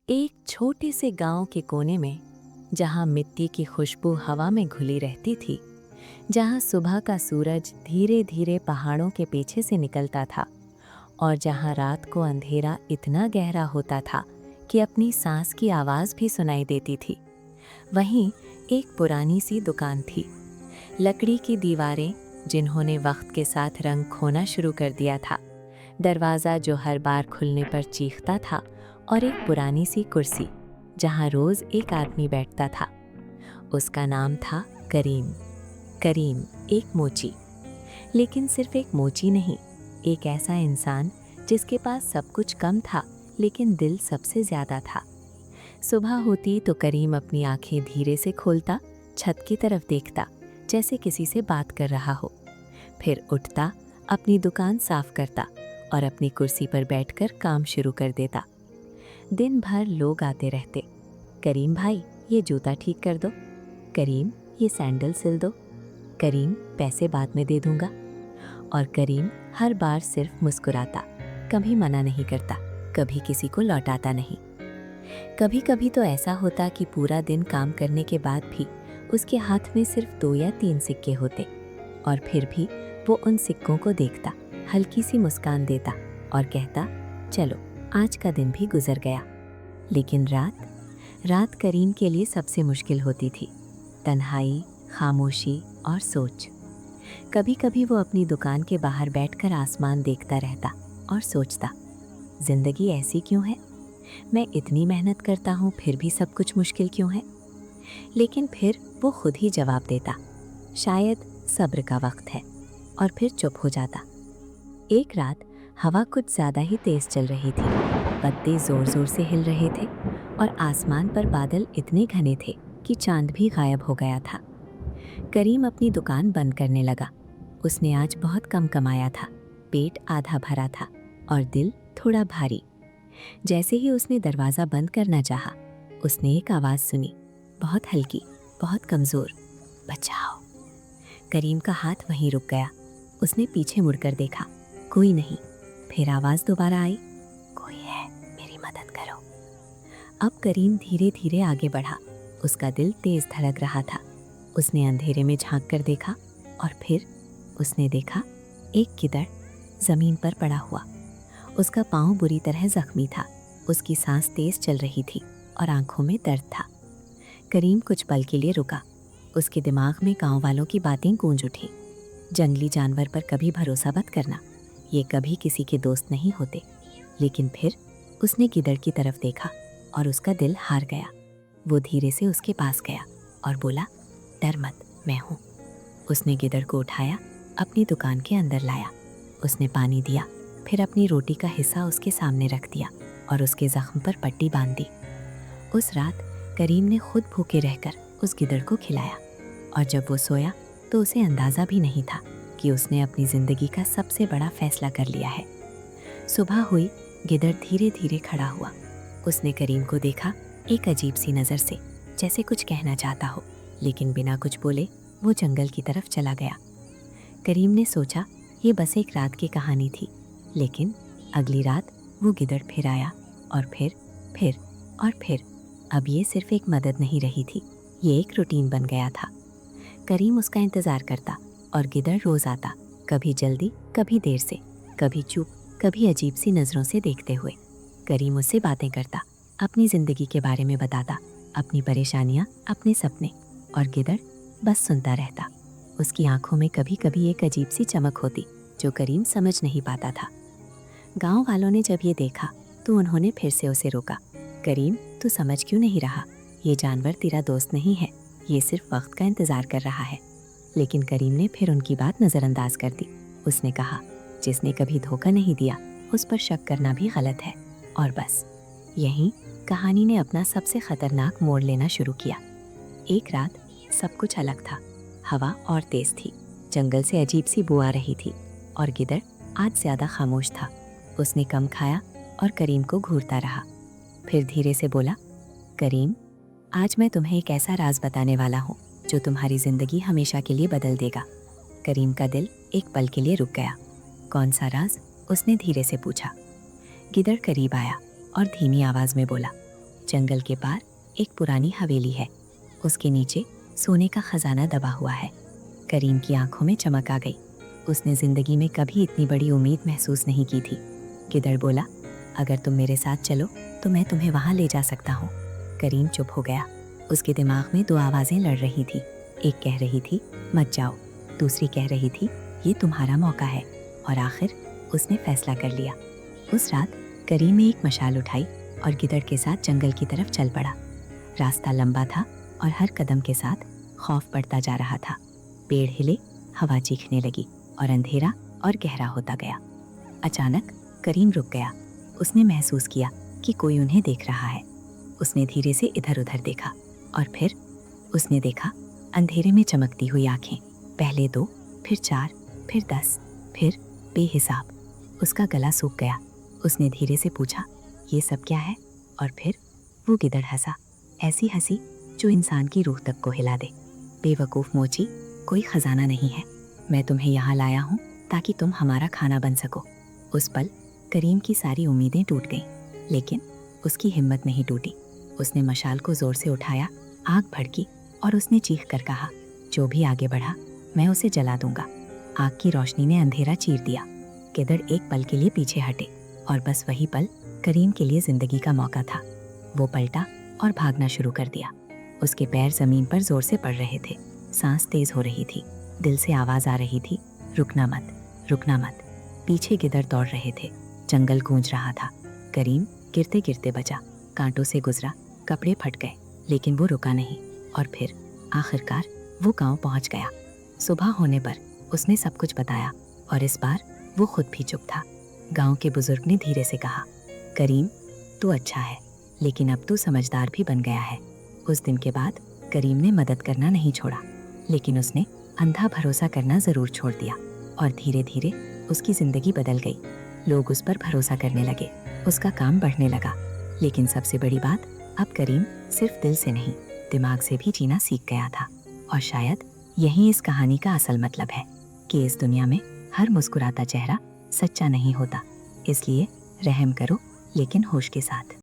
एक छोटे से गांव के कोने में, जहां मिट्टी की खुशबू हवा में घुली रहती थी, जहां सुबह का सूरज धीरे धीरे पहाड़ों के पीछे से निकलता था और जहां रात को अंधेरा इतना गहरा होता था कि अपनी सांस की आवाज़ भी सुनाई देती थी, वहीं एक पुरानी सी दुकान थी। लकड़ी की दीवारें जिन्होंने वक्त के साथ रंग खोना शुरू कर दिया था, दरवाज़ा जो हर बार खुलने पर चीखता था, और एक पुरानी सी कुर्सी जहां रोज एक आदमी बैठता था। उसका नाम था करीम। करीम एक मोची, लेकिन सिर्फ एक मोची नहीं, एक ऐसा इंसान जिसके पास सब कुछ कम था लेकिन दिल सबसे ज्यादा था। सुबह होती तो करीम अपनी आंखें धीरे से खोलता, छत की तरफ देखता जैसे किसी से बात कर रहा हो, फिर उठता, अपनी दुकान साफ करता और अपनी कुर्सी पर बैठकर काम शुरू कर देता। दिन भर लोग आते रहते, करीम भाई ये जूता ठीक कर दो, करीम ये सैंडल सिल दो, करीम पैसे बाद में दे दूंगा। और करीम हर बार सिर्फ मुस्कुराता, कभी मना नहीं करता, कभी किसी को लौटाता नहीं। कभी कभी तो ऐसा होता कि पूरा दिन काम करने के बाद भी उसके हाथ में सिर्फ 2 या 3 सिक्के होते, और फिर भी वो उन सिक्कों को देखता, हल्की सी मुस्कान देता और कहता, चलो आज का दिन भी गुजर गया। लेकिन रात करीम के लिए सबसे मुश्किल होती थी। तन्हाई, खामोशी और सोच। कभी कभी वो अपनी दुकान के बाहर बैठकर आसमान देखता रहता और सोचता, जिंदगी ऐसी क्यों है? मैं इतनी मेहनत करता हूँ फिर भी सब कुछ मुश्किल क्यों है? लेकिन फिर वो खुद ही जवाब देता, शायद सब्र का वक्त है, और फिर चुप हो जाता। एक रात हवा कुछ ज़्यादा ही तेज़ चल रही थी, पत्ते ज़ोर ज़ोर से हिल रहे थे और आसमान पर बादल इतने घने थे कि चांद भी गायब हो गया था। करीम अपनी दुकान बंद करने लगा। उसने आज बहुत कम कमाया था, पेट आधा भरा था और दिल थोड़ा भारी। जैसे ही उसने दरवाज़ा बंद करना चाहा, उसने एक आवाज़ सुनी, बहुत हल्की, बहुत कमज़ोर, बचाओ। करीम का हाथ वहीं रुक गया। उसने पीछे मुड़कर देखा, कोई नहीं। फिर आवाज़ दोबारा आई, कोई है, मेरी मदद करो। अब करीम धीरे धीरे आगे बढ़ा। उसका दिल तेज धड़क रहा था। उसने अंधेरे में झांक कर देखा और फिर उसने देखा एक गिद्ध ज़मीन पर पड़ा हुआ। उसका पाँव बुरी तरह जख्मी था, उसकी सांस तेज चल रही थी और आंखों में दर्द था। करीम कुछ पल के लिए रुका। उसके दिमाग में गांव वालों की बातें गूंज उठी, जंगली जानवर पर कभी भरोसा मत करना, ये कभी किसी के दोस्त नहीं होते। लेकिन फिर उसने गिद्ध की तरफ देखा और उसका दिल हार गया। वो धीरे से उसके पास गया और बोला, डर मत, मैं हूँ। उसने गिद्ध को उठाया, अपनी दुकान के अंदर लाया। उसने पानी दिया, फिर अपनी रोटी का हिस्सा उसके सामने रख दिया और उसके जख्म पर पट्टी बांध दी। उस रात करीम ने खुद भूखे रहकर उस गिद्ध को खिलाया, और जब वो सोया तो उसे अंदाज़ा भी नहीं था कि उसने अपनी ज़िंदगी का सबसे बड़ा फैसला कर लिया है। सुबह हुई, गिद्ध धीरे धीरे खड़ा हुआ। उसने करीम को देखा, एक अजीब सी नज़र से, जैसे कुछ कहना चाहता हो, लेकिन बिना कुछ बोले वो जंगल की तरफ चला गया। करीम ने सोचा, ये बस एक रात की कहानी थी। लेकिन अगली रात वो गिद्ध फिर आया, और फिर और फिर। अब ये सिर्फ एक मदद नहीं रही थी, ये एक रूटीन बन गया था। करीम उसका इंतज़ार करता और गिद्ध रोज़ आता, कभी जल्दी, कभी देर से, कभी चुप, कभी अजीब सी नज़रों से देखते हुए। करीम उससे बातें करता, अपनी ज़िंदगी के बारे में बताता, अपनी परेशानियाँ, अपने सपने, और गिद्ध बस सुनता रहता। उसकी आंखों में कभी कभी एक अजीब सी चमक होती जो करीम समझ नहीं पाता था। गांव वालों ने जब ये देखा तो उन्होंने फिर से उसे रोका, करीम तू समझ क्यों नहीं रहा? ये जानवर तेरा दोस्त नहीं है, ये सिर्फ वक्त का इंतज़ार कर रहा है। लेकिन करीम ने फिर उनकी बात नज़रअंदाज कर दी। उसने कहा, जिसने कभी धोखा नहीं दिया उस पर शक करना भी गलत है। और बस यहीं कहानी ने अपना सबसे ख़तरनाक मोड़ लेना शुरू किया। एक रात सब कुछ अलग था। हवा और तेज़ थी, जंगल से अजीब सी बू आ रही थी, और गिद्ध आज ज़्यादा खामोश था। उसने कम खाया और करीम को घूरता रहा। फिर धीरे से बोला, करीम आज मैं तुम्हें एक ऐसा राज बताने वाला हूँ जो तुम्हारी ज़िंदगी हमेशा के लिए बदल देगा। करीम का दिल एक पल के लिए रुक गया। कौन सा राज? उसने धीरे से पूछा। गिद्ध करीब आया और धीमी आवाज़ में बोला, जंगल के पार एक पुरानी हवेली है, उसके नीचे सोने का खजाना दबा हुआ है। करीम की आंखों में चमक आ गई। उसने जिंदगी में कभी इतनी बड़ी उम्मीद महसूस नहीं की थी। गिद्दड़ बोला, अगर तुम मेरे साथ चलो तो मैं तुम्हें वहाँ ले जा सकता हूँ। करीम चुप हो गया। उसके दिमाग में दो आवाज़ें लड़ रही थी। एक कह रही थी मत जाओ, दूसरी कह रही थी ये तुम्हारा मौका है। और आखिर उसने फैसला कर लिया। उस रात करीम ने एक मशाल उठाई और गिद्दड़ के साथ जंगल की तरफ चल पड़ा। रास्ता लंबा था और हर कदम के साथ खौफ बढ़ता जा रहा था। पेड़ हिले, हवा चीखने लगी और अंधेरा और गहरा होता गया। अचानक करीम रुक गया। उसने महसूस किया कि कोई उन्हें देख रहा है। उसने धीरे से इधर उधर देखा और फिर उसने देखा अंधेरे में चमकती हुई आंखें। पहले 2, फिर 4, फिर 10, फिर बेहिसाब। उसका गला सूख गया। उसने धीरे से पूछा, ये सब क्या है? और फिर वो गिद्दड़ हंसा, ऐसी हंसी जो इंसान की रूह तक को हिला दे। बेवकूफ़ मोची, कोई खजाना नहीं है। मैं तुम्हें यहाँ लाया हूँ ताकि तुम हमारा खाना बन सको। उस पल करीम की सारी उम्मीदें टूट गईं, लेकिन उसकी हिम्मत नहीं टूटी। उसने मशाल को ज़ोर से उठाया, आग भड़की और उसने चीख कर कहा, जो भी आगे बढ़ा मैं उसे जला दूंगा। आग की रोशनी ने अंधेरा चीर दिया। गिद्दड़ एक पल के लिए पीछे हटे और बस वही पल करीम के लिए जिंदगी का मौका था। वो पलटा और भागना शुरू कर दिया। उसके पैर जमीन पर जोर से पड़ रहे थे, सांस तेज हो रही थी, दिल से आवाज़ आ रही थी, रुकना मत, रुकना मत। पीछे गिद्दड़ दौड़ रहे थे, जंगल गूंज रहा था। करीम गिरते गिरते बचा, कांटों से गुजरा, कपड़े फट गए, लेकिन वो रुका नहीं। और फिर आखिरकार वो गांव पहुंच गया। सुबह होने पर उसने सब कुछ बताया और इस बार वो खुद भी चुप था। गांव के बुजुर्ग ने धीरे से कहा, करीम तू अच्छा है, लेकिन अब तू समझदार भी बन गया है। उस दिन के बाद करीम ने मदद करना नहीं छोड़ा, लेकिन उसने अंधा भरोसा करना ज़रूर छोड़ दिया और धीरे धीरे उसकी ज़िंदगी बदल गई। लोग उस पर भरोसा करने लगे, उसका काम बढ़ने लगा। लेकिन सबसे बड़ी बात, अब करीम सिर्फ दिल से नहीं, दिमाग से भी जीना सीख गया था। और शायद यही इस कहानी का असल मतलब है कि इस दुनिया में हर मुस्कुराता चेहरा सच्चा नहीं होता। इसलिए रहम करो, लेकिन होश के साथ।